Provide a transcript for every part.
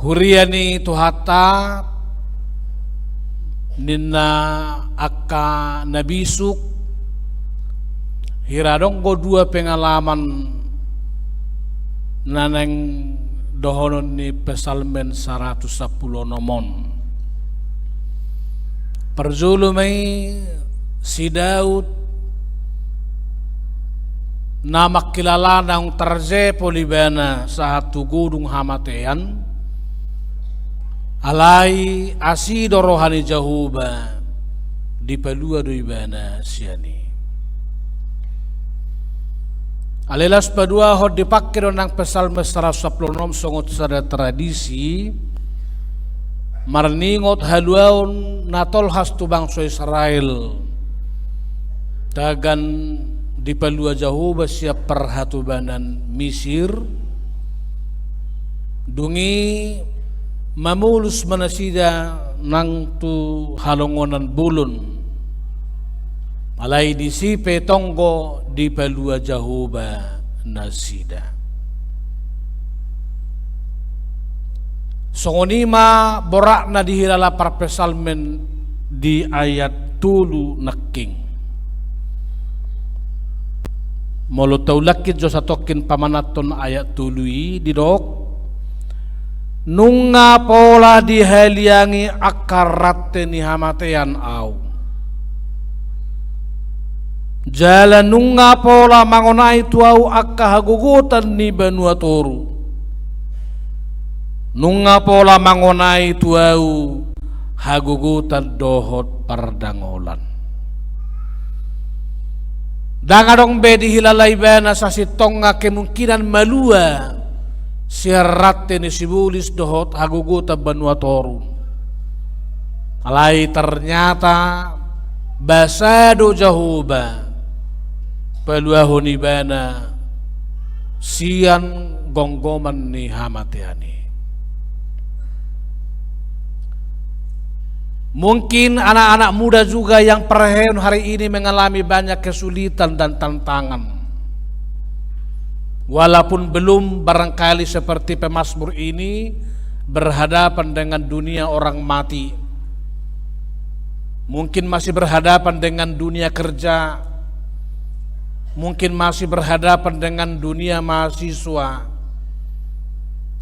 huriani tuhata nina akka nabisuk hiradonggo dua pengalaman naneng dohonon ni pesalmen 110 nomon perjulumai si Daud nama kilala nang terje polibana satu gunung hamatean alai asido rohani jahuba di pelua doibana siani alelas padua hod dipakai nang pesalme 110 songot sada tradisi marningot haluaun natol hastu bangsa Israel tagan di pelua jahuba siap perhatubanan Misir dungi mamulus manasida nang tu halongonan bulun alai disipe tonggo di pelua jahuba nasida songonima borak na dihilala para pesalmen di ayat tulu naking molo taulakit jo satokin pamanaton ayat tului didok nunga pola dihaliangi akarate ni hamatean au jalan nunga pola mangonai tuau akka hagugutan ni benua toru nunga pola mangonai tuau hagugutan dohot pardangolan dangadong bedi hilalai bana sasitonga kemungkinan malua siarate ni sibulis dohot hagugutan benua toru alai ternyata basado jahuba peluahuni bana sian gonggoman ni hamatiani mungkin anak-anak muda juga yang perhen hari ini mengalami banyak kesulitan dan tantangan walaupun belum barangkali seperti pemazmur ini berhadapan dengan dunia orang mati mungkin masih berhadapan dengan dunia kerja mungkin masih berhadapan dengan dunia mahasiswa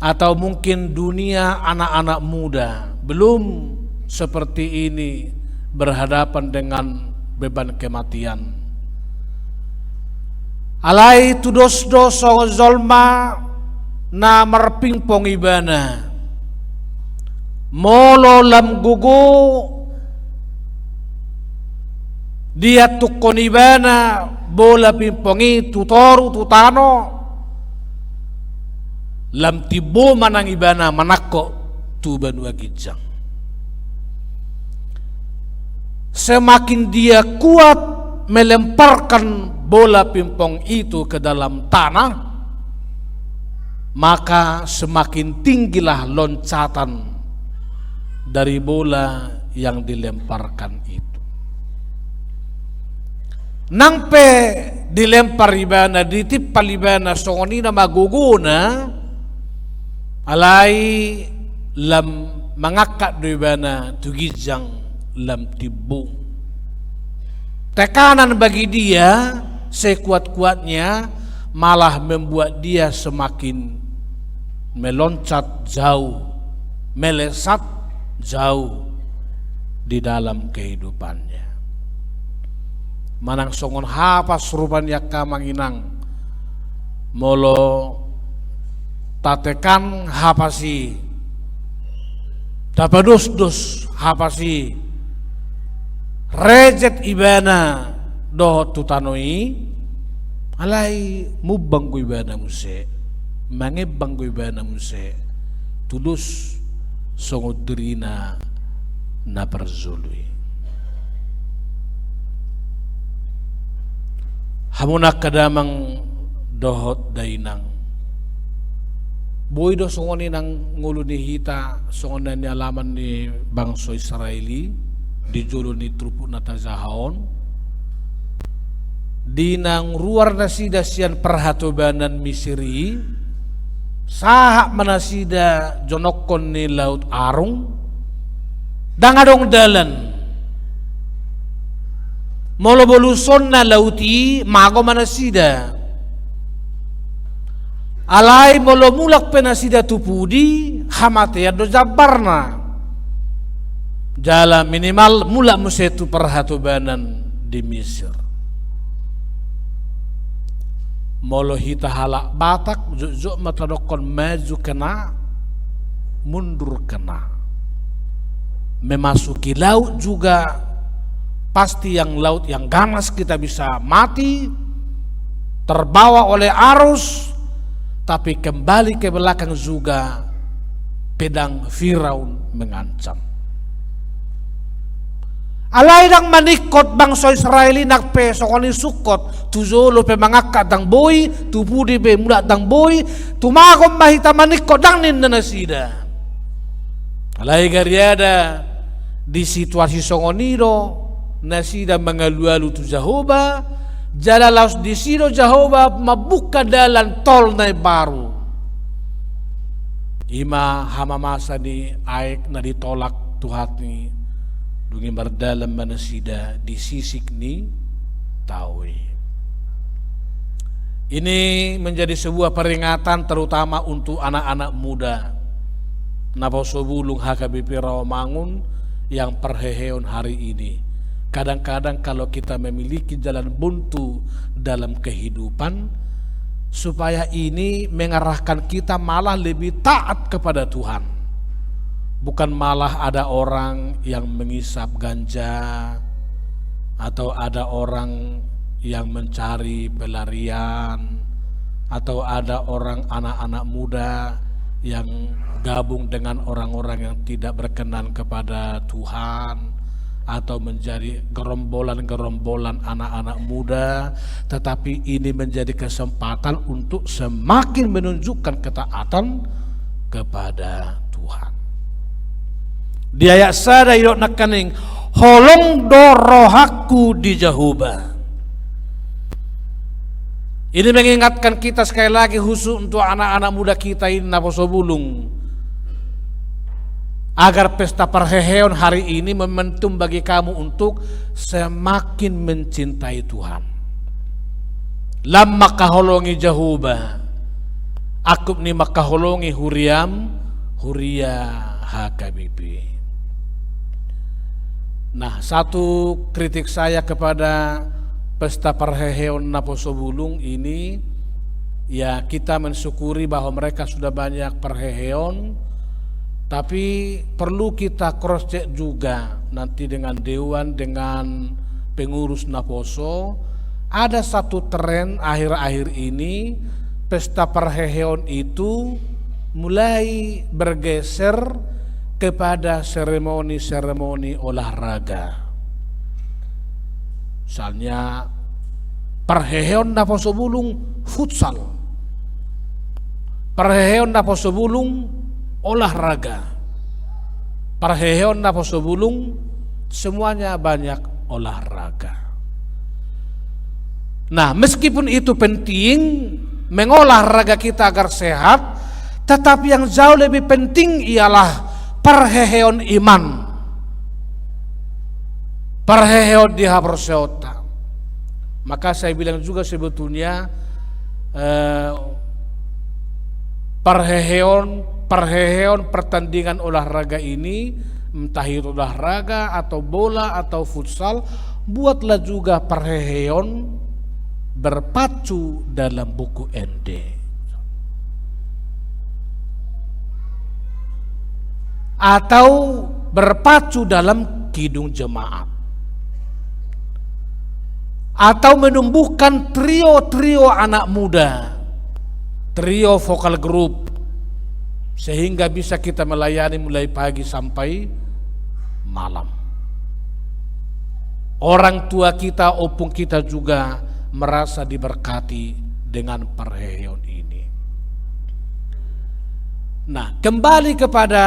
atau mungkin dunia anak-anak muda belum seperti ini berhadapan dengan beban kematian alai tudos doso zolma na marpingpong ibana molo lam gugu dia tukon ibana bola pimpongi tutoru tutano lam tibo manang ibana manako tuban wagijang semakin dia kuat melemparkan bola pimpong itu ke dalam tanah maka semakin tinggilah loncatan dari bola yang dilemparkan itu nangpe dilempar ibana ditipal ibana songonina maguguna alai lam mangakak do ibana tugijang lam tibu tekanan bagi dia sekuat-kuatnya malah membuat dia semakin meloncat jauh melesat jauh di dalam kehidupannya manang songon hapas rupan yakka manginang molo tatekan hapasi tapadus-dus hapasi rejet ibana dohot tutanoi alai mubang ibana muse mangebang ibana muse tulus songodrina na perzului hamunak kadamang dohot dainang boy do songoni nang ngulu ni hita songonan ni alaman ni bangsa Israeli di jolo ni trupu natazahaon di nang ruar nasida sian perhatobanan Misiri Sahak manasida jonokon ni laut arung, dangadong dalan. Molo boluson na lauti mago manasida. Alai molo mulak penasida tupudi hamate ado jabarna. Jala minimal mulak musetu perhatubanan di Mesir. Molo hita halak Batak juk matadokon maju kena mundur kena. Memasuki laut juga pasti yang laut yang ganas kita bisa mati terbawa oleh arus, tapi kembali ke belakang juga pedang Firaun mengancam. Alai dang manikot bangsa Israeli nak pe sokoni sukot tuzolo pe mangakat dang boy tupudi pe mulat dang boy tumakom mahita manikot dang nin nasida. Alai gariada di situasi songoniro nasida mengalu-alu tu Jehovah jalalas di siro Jehovah mabuka dalan tol na baru. Ima hama masa ni aik na ditolak Tuhan ni dungi berdalam manasida di sisik ni tawi. Ini menjadi sebuah peringatan terutama untuk anak-anak muda naposobulung HKBP Rawamangun yang perheheon hari ini. Kadang-kadang kalau kita memiliki jalan buntu dalam kehidupan, supaya ini mengarahkan kita malah lebih taat kepada Tuhan. Bukan malah ada orang yang mengisap ganja, atau ada orang yang mencari pelarian, atau ada orang anak-anak muda yang gabung dengan orang-orang yang tidak berkenan kepada Tuhan, atau menjadi gerombolan-gerombolan anak-anak muda. Tetapi ini menjadi kesempatan untuk semakin menunjukkan ketaatan kepada Tuhan. Di ayat sada irok nakaning holong do rohaku di Jehovah. Ini mengingatkan kita sekali lagi khusus untuk anak-anak muda kita ini naposobulung, agar pesta perheheon hari ini momentum bagi kamu untuk semakin mencintai Tuhan. Lam makaholongi Jehovah, akub ni makaholongi huriam huria HKBP. Nah, satu kritik saya kepada pesta perheheon naposobulung ini, ya kita mensyukuri bahwa mereka sudah banyak perheheon, tapi perlu kita cross check juga nanti dengan dewan, dengan pengurus Naposo. Ada satu tren akhir-akhir ini, pesta perheheon itu mulai bergeser kepada seremoni-seremoni olahraga. Misalnya perheheon naposobulung futsal, perheheon naposobulung olahraga, perheheon naposobulung semuanya banyak olahraga. Nah, meskipun itu penting mengolah raga kita agar sehat, tetapi yang jauh lebih penting ialah perheheon iman, perheheon di haproseota. Maka saya bilang juga sebetulnya perheheon pertandingan olahraga ini, entah itu olahraga atau bola atau futsal, buatlah juga perheheon berpacu dalam buku ND. Atau berpacu dalam kidung jemaat, atau menumbuhkan trio-trio anak muda, trio vokal group, sehingga bisa kita melayani mulai pagi sampai malam. Orang tua kita, opung kita juga merasa diberkati dengan perheheon ini. Nah, kembali kepada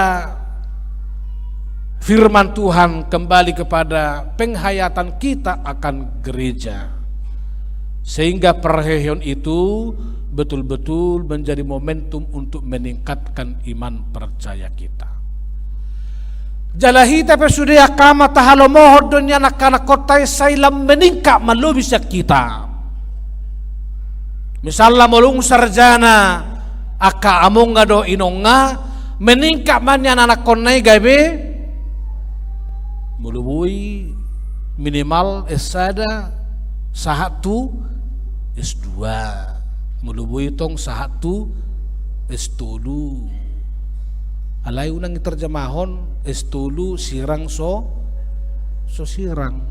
firman Tuhan, kembali kepada penghayatan kita akan gereja, sehingga perheheon itu betul-betul menjadi momentum untuk meningkatkan iman percaya kita. Jalahita pesudia kama tahalo mohon dunia nak kotai sailam meningkat malu bisa kita. Misalnya molung sarjana aka among ngado inonga meningkat manyan anak konai gabe mulubui minimal S1 S1 S2 mulubui tong S1 S2 alay unang iterjemahon S2 sirang so sirang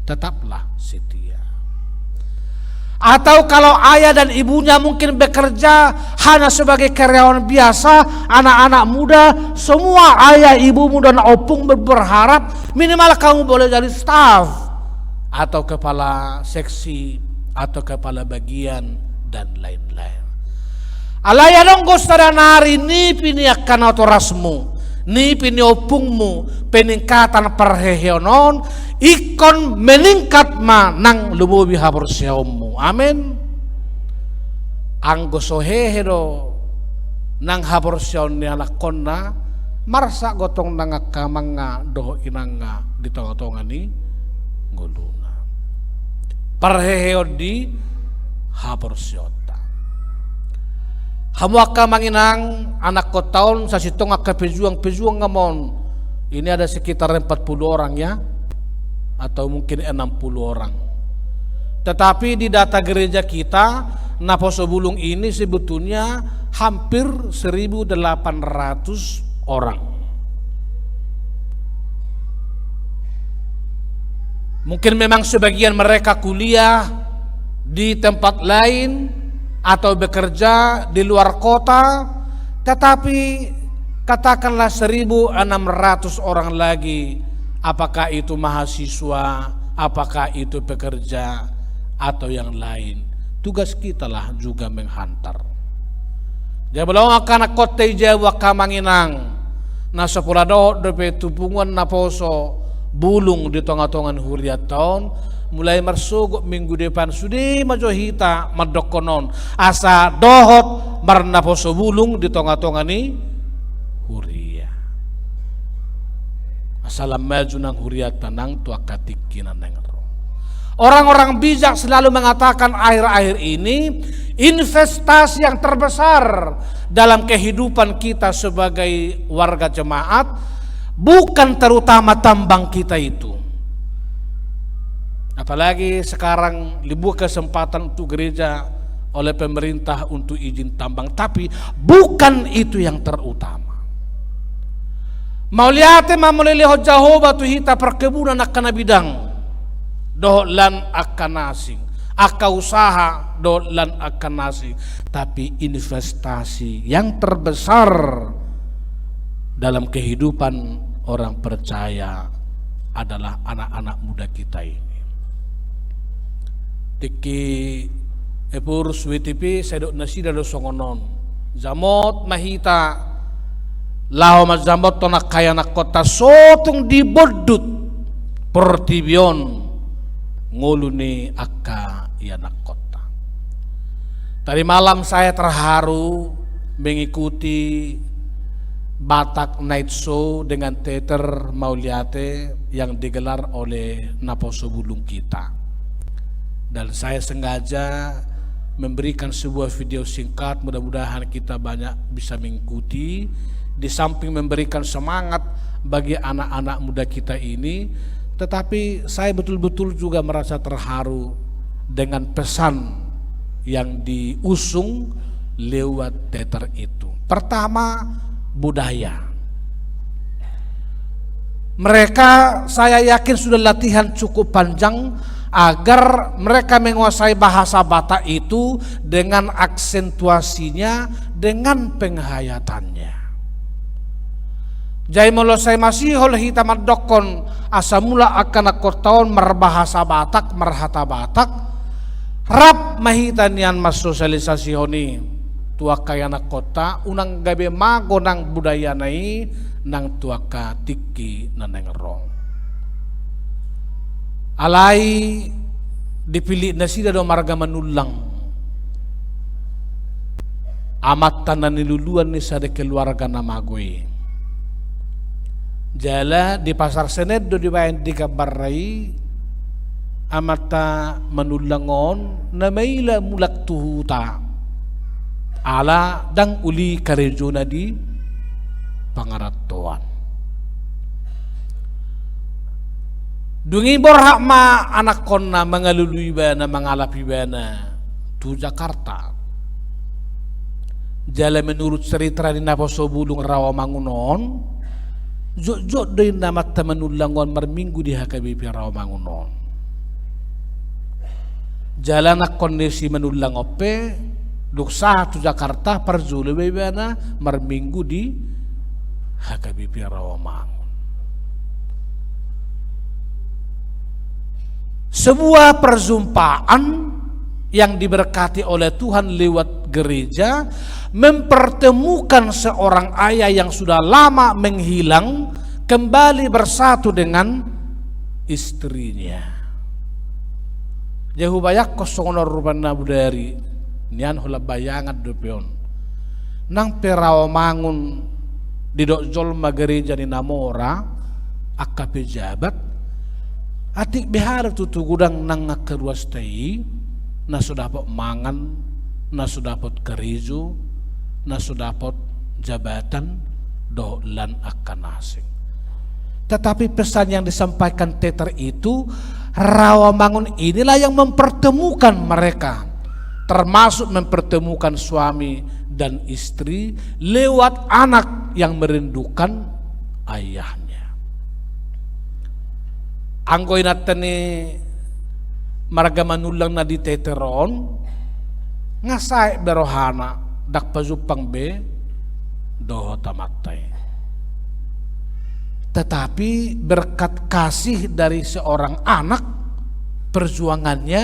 tetaplah setia. Atau kalau ayah dan ibunya mungkin bekerja hanya sebagai karyawan biasa, anak-anak muda, semua ayah, ibumu dan opung berharap minimal kamu boleh jadi staf atau kepala seksi atau kepala bagian dan lain-lain. Alaya dong gostadanari ni piniakan otorasmu, ni pini opungmu peningkatan perheheonon ikon meningkat ma nang lububi haborsiaummu. Amin. Anggo sohehe do nang haborsiaon ni anak konna marsa gotong nanga kamanga doho inanga di tonga-tonga ni nguluna. Perheheo di haborsiota. Hamu akka manginang anak ko taon sa sitong akka pejuang ngamon. Ini ada sekitar 40 orang ya, atau mungkin 60 orang. Tetapi di data gereja kita Naposo Bulung ini sebetulnya hampir 1.800 orang. Mungkin memang sebagian mereka kuliah di tempat lain atau bekerja di luar kota, tetapi katakanlah 1.600 orang lagi, apakah itu mahasiswa, apakah itu pekerja atau yang lain. Tugas kita lah juga menghantar. Dia belum akan kote Jawa kamanginang nasa pulado dope tupungan Naposo Bulung di tonga-tongan huriat tahun mulai marsugok minggu depan sudi majohita madokonon asa dohot marnaposo Bulung di tonga-tonga ni huria asalam maju nang huriat tanang tua katikinan nang. Orang-orang bijak selalu mengatakan akhir-akhir ini investasi yang terbesar dalam kehidupan kita sebagai warga jemaat bukan terutama tambang kita itu. Apalagi sekarang dibuka kesempatan untuk gereja oleh pemerintah untuk izin tambang, tapi bukan itu yang terutama. Mau lihat mamuliliho Jehovah tu hita perkebunan akan bidang dolan akan nasing, aka usaha dolan akan nasing, tapi investasi yang terbesar dalam kehidupan orang percaya adalah anak-anak muda kita ini. Tiki epur switipi sedok nasida do songonon zamot mahita lao mazamot tonak kaya nak kota sotung dibodut pertibion nguluni akka ianak kota. Tadi malam saya terharu mengikuti Batak Night Show dengan teater Mauliate yang digelar oleh Naposo Bulung kita. Dan saya sengaja memberikan sebuah video singkat, mudah-mudahan kita banyak bisa mengikuti. Di samping memberikan semangat bagi anak-anak muda kita ini, tetapi saya betul-betul juga merasa terharu dengan pesan yang diusung lewat teater itu. Pertama, budaya. Mereka saya yakin sudah latihan cukup panjang agar mereka menguasai bahasa Batak itu dengan aksentuasinya, dengan penghayatannya. Jai molo saya masih oleh hitam dokon asamula akan akortaon merbahasa Batak merhata Batak rap mahitanian mas sosialisasi honi tuaka anak kota unang gabe mago nang budaya nai nang tuaka tiki naneng rong alai dipilih nasida do marga manulang amat tanan niluluan ni sa de keluarga nama gue. Jala di pasar Senet do dibayan di kabarai amata manulangon na maila mulak tuhuta ala dang uli karejo na di pangaratuan. Dungi borhak ma anak kon na mangalului ba na mangalapi ba na tu Jakarta. Jala menurut cerita di naposo bulung Rawamangunon, jok doy namat manulangon marminggu di HKBP Rawamangunon. Jala nak kondisi manulang ope, duksa tu Jakarta perzulu ba na marminggu di HKBP Rawamangun. Sebuah perjumpaan yang diberkati oleh Tuhan lewat gereja mempertemukan seorang ayah yang sudah lama menghilang kembali bersatu dengan istrinya. Jahu bayak kosong rupan nabudari nian hula bayangan dopeon nang Rawamangun di jolma gereja ni namora akka pejabat atik behar tutu gudang nang ngakaruas tai na sudah dapat mangan, na sudah dapat gerejo, na sudah dapat jabatan dohlan akan asing. Tetapi pesan yang disampaikan Teter itu, Rawamangun inilah yang mempertemukan mereka, termasuk mempertemukan suami dan istri lewat anak yang merindukan ayahnya. Anggoy natin ni marga manulang na di Teteron ngasay berohana dak pazupang be doho tamatay. Tetapi berkat kasih dari seorang anak, perjuangannya,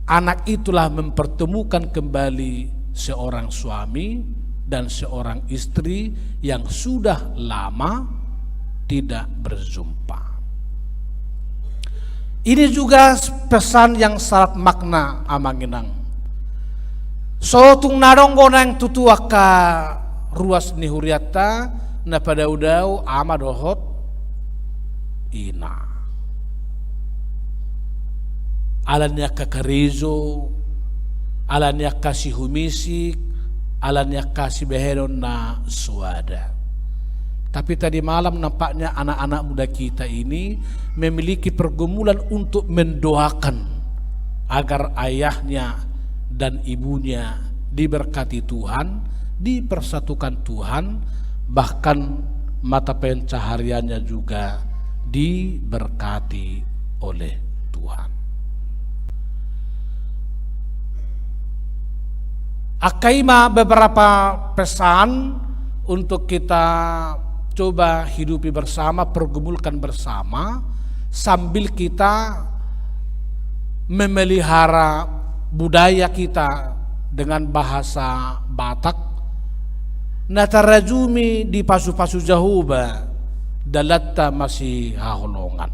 anak itulah mempertemukan kembali seorang suami dan seorang istri yang sudah lama tidak berjumpa. Ini juga pesan yang sangat makna amanginang. So tung naronggo nang tutua ka ruas ni huriata na pada udau ama dohot ina. Alannya kakarizo, alannya kasih humisik, alannya kasih beheron na suada. Tapi tadi malam nampaknya anak-anak muda kita ini memiliki pergumulan untuk mendoakan agar ayahnya dan ibunya diberkati Tuhan, dipersatukan Tuhan, bahkan mata pencahariannya juga diberkati oleh Tuhan. Akaima beberapa pesan untuk kita coba hidupi bersama, pergumulkan bersama, sambil kita memelihara budaya kita dengan bahasa Batak. Natarajumi di pasu-pasu jahuba dalatta masih haholongan.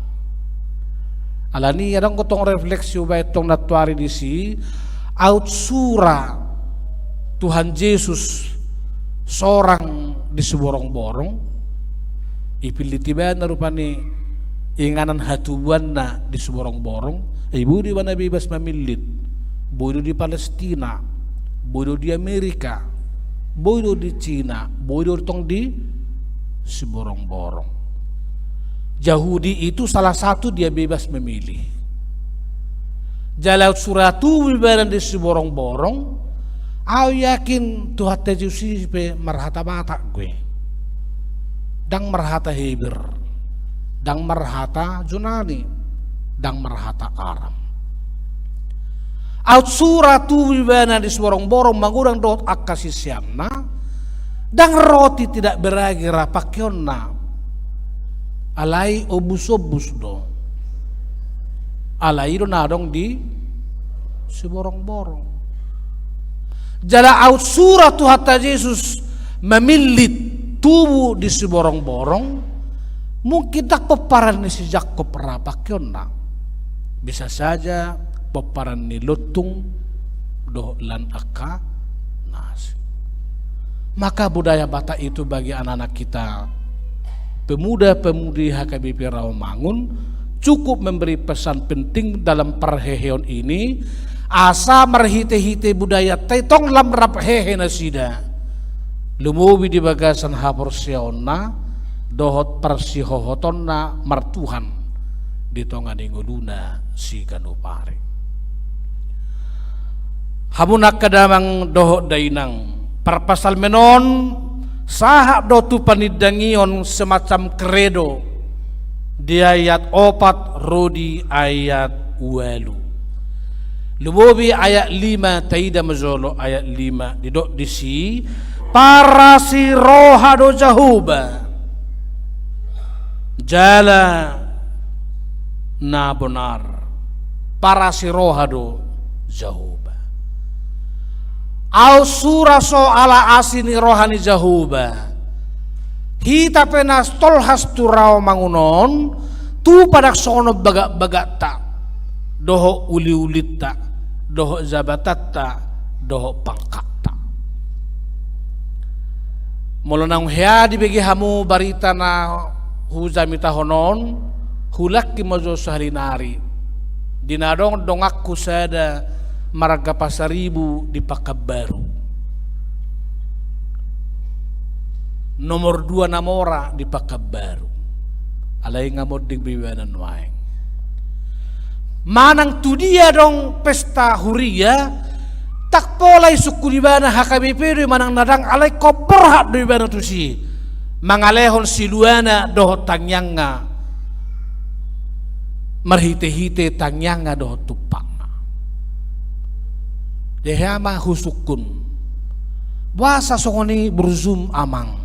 Alani adang kotong refleksi ubay tong natuari di si out sura Tuhan Yesus seorang di seborong-borong ipiliti ba na rupani inganan hatubuan na di seborong-borong ibu di mana bebas mamilit bodo di Palestina, bodo di Amerika, bodo di Cina, bodo tong di seborong-borong. Yahudi itu salah satu dia bebas memilih. Jalaut suratu bibaran di seborong-borong, aku yakin Tuhan Yesus pe marhata batak gue. Dang marhata Heber, dang marhata Junani, dang marhata Aram. Out suratu bibana di seborong-borong mangurang dot akasi siamna, dang roti tidak beragi rapakyonna, alai obus-obus do, alai do nadong di seborong-borong. Jala out suratu hatta Yesus memilit tubuh di seborong-borong, mungkin tak peparan ni si Jakob rapakyonna, bisa saja peparan ni lutung doh lan aka nasi. Maka budaya Batak itu bagi anak-anak kita, pemuda-pemudi HKBP Rawamangun, cukup memberi pesan penting dalam perheheon ini. Asa merhite-hite budaya tetong lam rap hehe nasida. Lumubi di bagasan hapor siona, dohot persihohotonna martuhan di tongan inguluna si kanupare. Hamunak kadamang dohot dainang. Parpasal menon sahak dotu panidangion semacam kredo di ayat 4 rodi ayat 8. Lumobi ayat 5 taida mazolo ayat 5 didok disi para si rohado jahuba jala na benar para si rohado jahuba. Au suraso ala asini rohani jahuba. Hita penas tolhas turao mangunon tu padak sono bagak tak doho uli-ulit tak doho zabatat tak doho pangkat tak. Mula nang hea dibagi hamu barita na huzamita honon hulak ki mazo saharinari dinadong dongakku sada Marga Pasaribu di Pakabbaru. Nomor 2 Namora di Pakabbaru. Alay ngamod ding biwanan waeng. Manang tu dia dong pesta huria tak polay suku di bana HKBP do manang nadang alay koperhat do bana tu si mangalehon siluana doh tangyanga marhite-hite tangyanga doh tupang. Dehama husukun wasa songoni berzum amang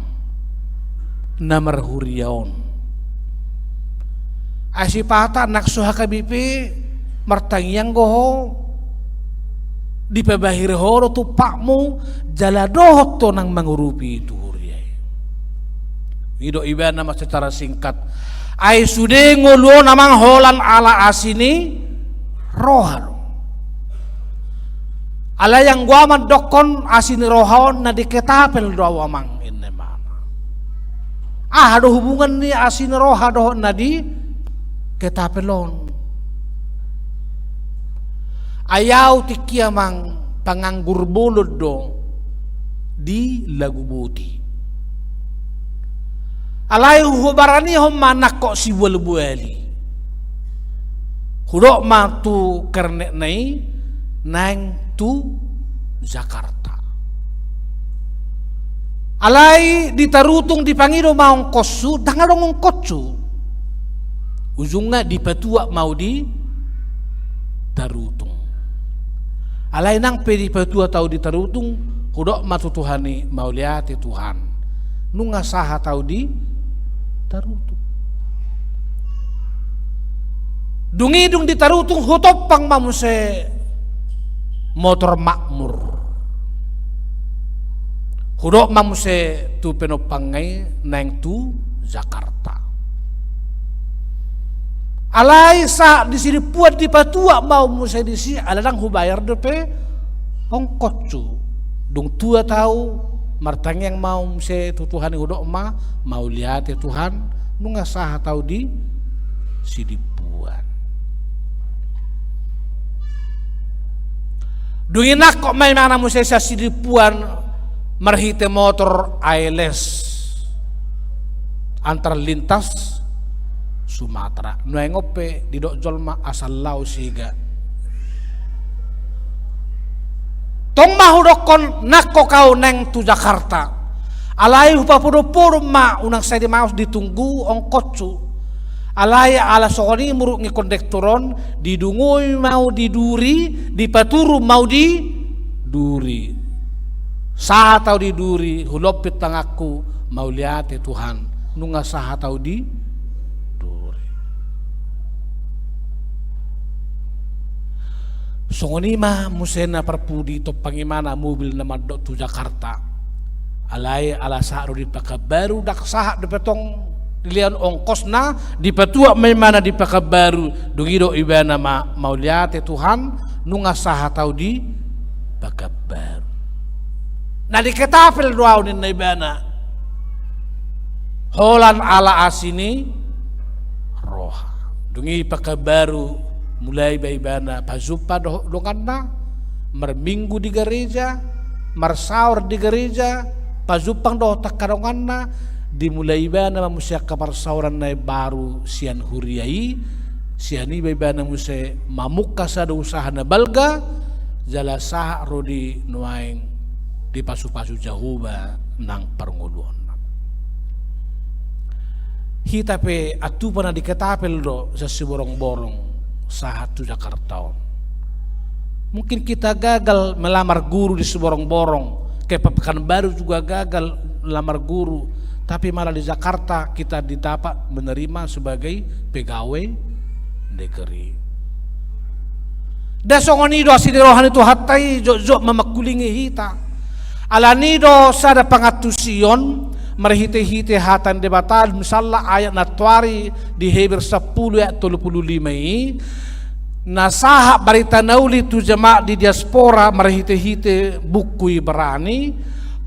namar huriaon asipata naksu HKBP martangyang goho di pebahir horo tu pakmu jala dohot to nang mangurupi itu huriai. Ido iba nama secara singkat ai sude nguluo namang holan ala asini rohar ala yang gua mandokon asini rohaon na diketapel doa wamang ini mana. Ada hubungan ni asini roha doh na di ketapelon. Ayaw tikiamang panganggur bolod do di lagu boti. Alay hubarani hom manak kok si buali. Hudok ma tu kernek nai nang tu Jakarta. Alay ditarutung dipangido maong kosu dangadong kotsu. Ujungnya dipatua mau di tarutung. Alay nang pedi patua tau di tarutung hudok matutuhani mau liati Tuhan. Nunga saha tau di tarutung. Dungidung di tarutung hutopang mamuse motor makmur. Hudok mamuse tu penopangai nang tu Jakarta. Alay sa di sini puat di patua mau muse di sini aladang hubayar depe ongkotsu. Dung tua tahu martang yang mau muse tu Tuhan hudok mau lihat ya Tuhan nunga sah tahu di sini puat. Dunginak kok may mana mo sa sidipuan marhite motor ALS antar lintas Sumatera nuengope di dok jolma asal lau siga tong mahudokon nakko kau neng tu Jakarta alay hupapudo-pudo ma unang saya di maus ditunggu ongkotsu alay ala sokoni muruk ngi kondektoron didungoy mau diduri dipaturu mau di duri saha tau di duri hulopit tangaku mau lihat Tuhan nunga saha tau di duri sokoni ma musena perpudi to pangimana mobil nama dok tu Jakarta alay ala saru di Pakabbaru dak saha de petong lian ongkos na di patua may mana di Pakabbaru dungido ibana mau lihat Tuhan nunga saha tau di Pakabbaru Na diketapel doaunin na ibana. Holan ala asini roha. Dungi pakabaru mulai baibana pazupa dongan na merminggu di gereja, marsaur di gereja, pazupang do takadongan na dimulai bana manusia kaparsauran na baru sian huriai, siani baibana muse mamuka sa usaha na balga, jala sah rodi nuaing di pasu-pasu jahuba nang parnguluan. Hita pe atu pana diketapel do sa siborong-borong sahat tu Jakarta. Mungkin kita gagal melamar guru di Seborong-borong, ke Pekanbaru juga gagal melamar guru, tapi malah di Jakarta kita didapat menerima sebagai pegawai negeri. Dasongonido asidirohan itu hatai jok memakulingi hita. Alanido sada pangatusion merhite-hite hatan debatal misalnya ayat natwari di Hebrew 10 ayat 35 nasaha barita nauli tu jemaat di diaspora merhite-hite buku Ibrani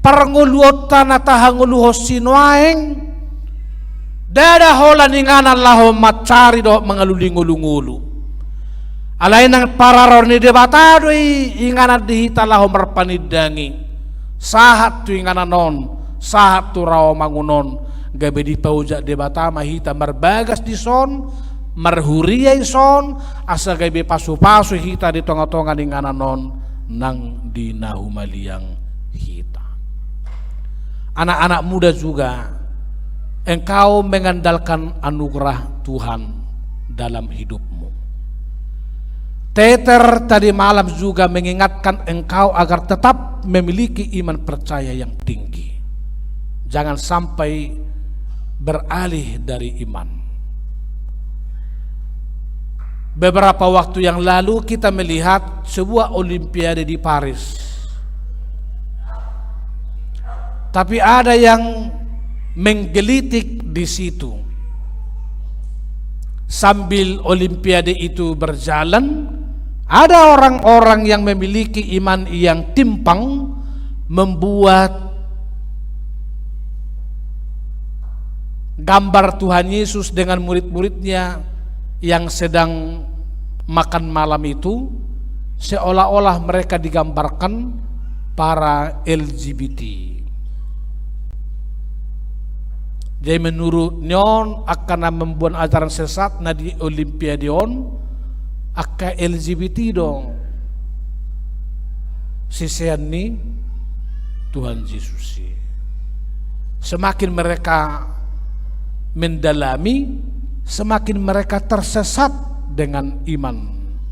parnguluota natahanguluho sinuaeng dada hola ninganan laho macari do mangalulingulu-ngulu alain ang pararor ni debatado inganan dihita laho merpanidangi sahat tu inganan non sahat tu raw mangunon gabe di pauja debata mahita marbagas di son marhuriyay son asa gabe pasu-pasu hita di tonga-tonga ning ananon nang dinahumaliang hita. Anak-anak muda juga engkau mengandalkan anugerah Tuhan dalam hidupmu. Teter tadi malam juga mengingatkan engkau agar tetap memiliki iman percaya yang tinggi. Jangan sampai beralih dari iman. Beberapa waktu yang lalu kita melihat sebuah olimpiade di Paris. Tapi ada yang menggelitik di situ. Sambil olimpiade itu berjalan, ada orang-orang yang memiliki iman yang timpang membuat gambar Tuhan Yesus dengan murid-muridnya yang sedang makan malam itu seolah-olah mereka digambarkan para LGBT. Jadi menurut nyon akan membuat ajaran sesat na di Olimpiade on akka LGBT dong. Sisian ni Tuhan Yesus. Semakin mereka mendalami, semakin mereka tersesat dengan iman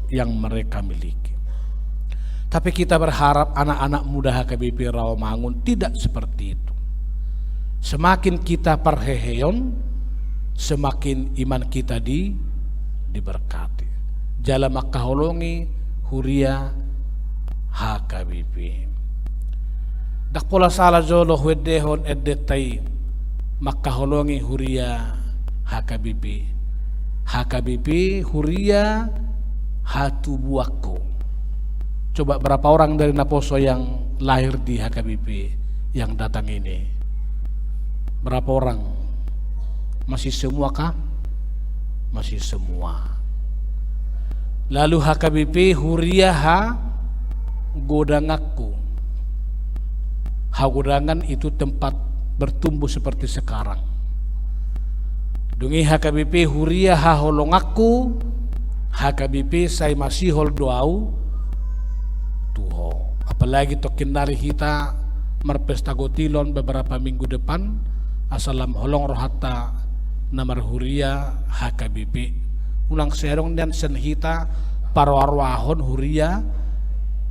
yang mereka miliki. Tapi kita berharap anak-anak muda HKBP Rawamangun tidak seperti itu. Semakin kita perheheon, semakin iman kita diberkati. Jala makaholongi huria HKBP. Dak pola sala jolo wedehon edetai makaholongi huria HKBP. HKBP huria hatubuako. Coba berapa orang dari Naposo yang lahir di HKBP yang datang ini? Berapa orang? Masih semua kah? Masih semua. Lalu HKBP huria ha godangaku. Ha godangan itu tempat bertumbuh seperti sekarang. Dungi HKBP huria ha holongaku. HKBP saya masih hol doau tuho. Apalagi tokin dari kita merpesta gotilon beberapa minggu depan. Asalam holong rohata namar huria HKBP. Ulang serong dan senhita parwarwahon huria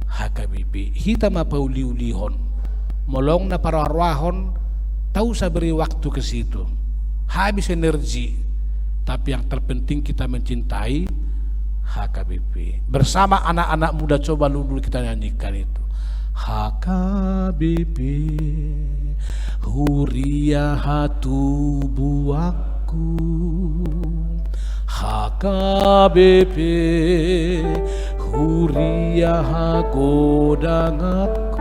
HKBP. Hita mapauliulihon. Molong na parwarwahon tahu saya beri waktu ke situ. Habis energi. Tapi yang terpenting kita mencintai HKBP. Bersama anak-anak muda coba dulu kita nyanyikan itu. HKBP huria hatubuaku. HKBP huria hagodangaku.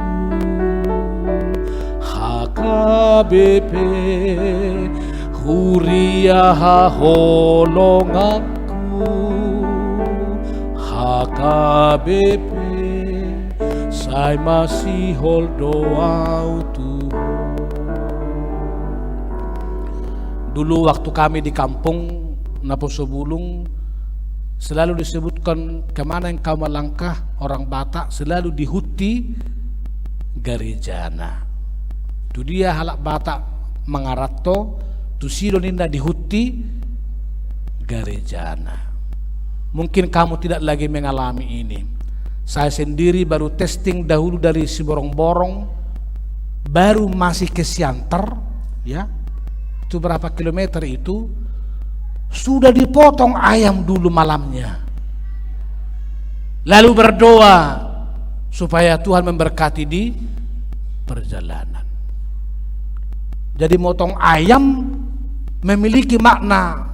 HKBP Huria holong aku HKBP saya masih hold doa Tuhan. Dulu waktu kami di kampung Naposobulung selalu disebutkan kemana yang kau melangkah orang Batak selalu dihuti garejana. Tu dia halak Batak mangarato tu silo ninda dihuti garejana. Mungkin kamu tidak lagi mengalami ini. Saya sendiri baru testing dahulu dari Siborong-borong, baru masih ke Siantar, ya. Itu berapa kilometer itu? Sudah dipotong ayam dulu malamnya. Lalu berdoa supaya Tuhan memberkati di perjalanan. Jadi motong ayam memiliki makna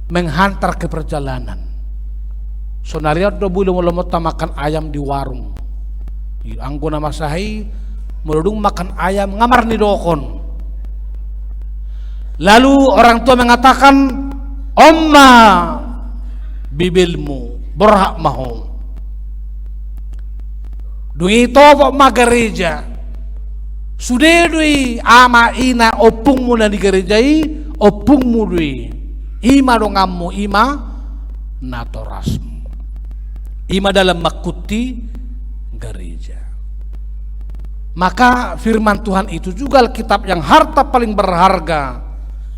menghantar ke perjalanan. Sonariat do bulu molomot makan ayam di warung. Anggo nama sahi meludung makan ayam ngamar ni dokon. Lalu orang tua mengatakan, "Omma bibilmu berhak mahu." Dui topok ma gereja. Sudah dui ama ina opungmu na di gerejai, opungmu dui. Ima dongammu ima natorasmu. Ima dalam makuti gereja. Maka firman Tuhan itu juga Alkitab yang harta paling berharga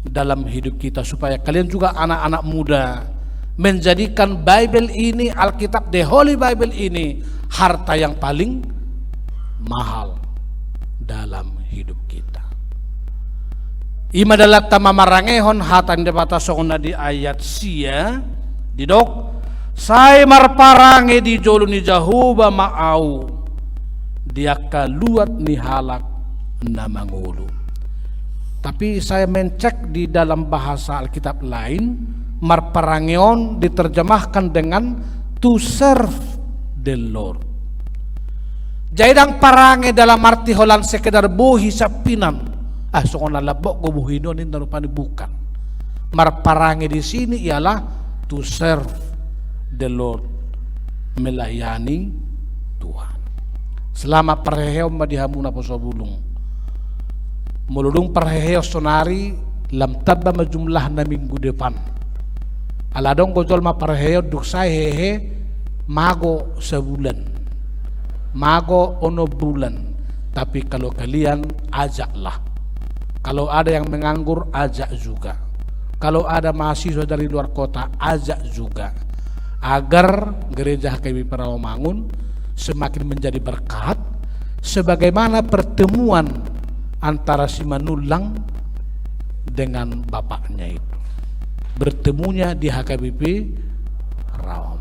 dalam hidup kita, supaya kalian juga anak-anak muda menjadikan Bible ini, Alkitab, the Holy Bible ini harta yang paling mahal dalam hidup kita. Ima dalat tamamarangehon hatan debata songna di ayat sia didok sai marparange di jolu ni Jahuba maau dia kaluat ni halak namangulu. Tapi saya mencek di dalam bahasa Alkitab lain, marparangeon diterjemahkan dengan to serve the Lord. Jaidang parange dalam arti holan sekedar bohi sapinan. Sokon lalabok go buhinon ini rupanya bukan. Marparange di sini ialah to serve the Lord, melayani Tuhan. Selama pareheo madihamuna Posobulung. Muludung parheheo sonari lam tabba majumlah na minggu depan. Aladong gojol ma parheheo duksai hehe mago sebulan, mago ono bulan. Tapi kalau kalian ajaklah. Kalau ada yang menganggur ajak juga. Kalau ada mahasiswa dari luar kota ajak juga. Agar gereja HKBP Rawamangun semakin menjadi berkat, sebagaimana pertemuan antara si Manulang dengan bapaknya itu. Bertemunya di HKBP Rawamangun.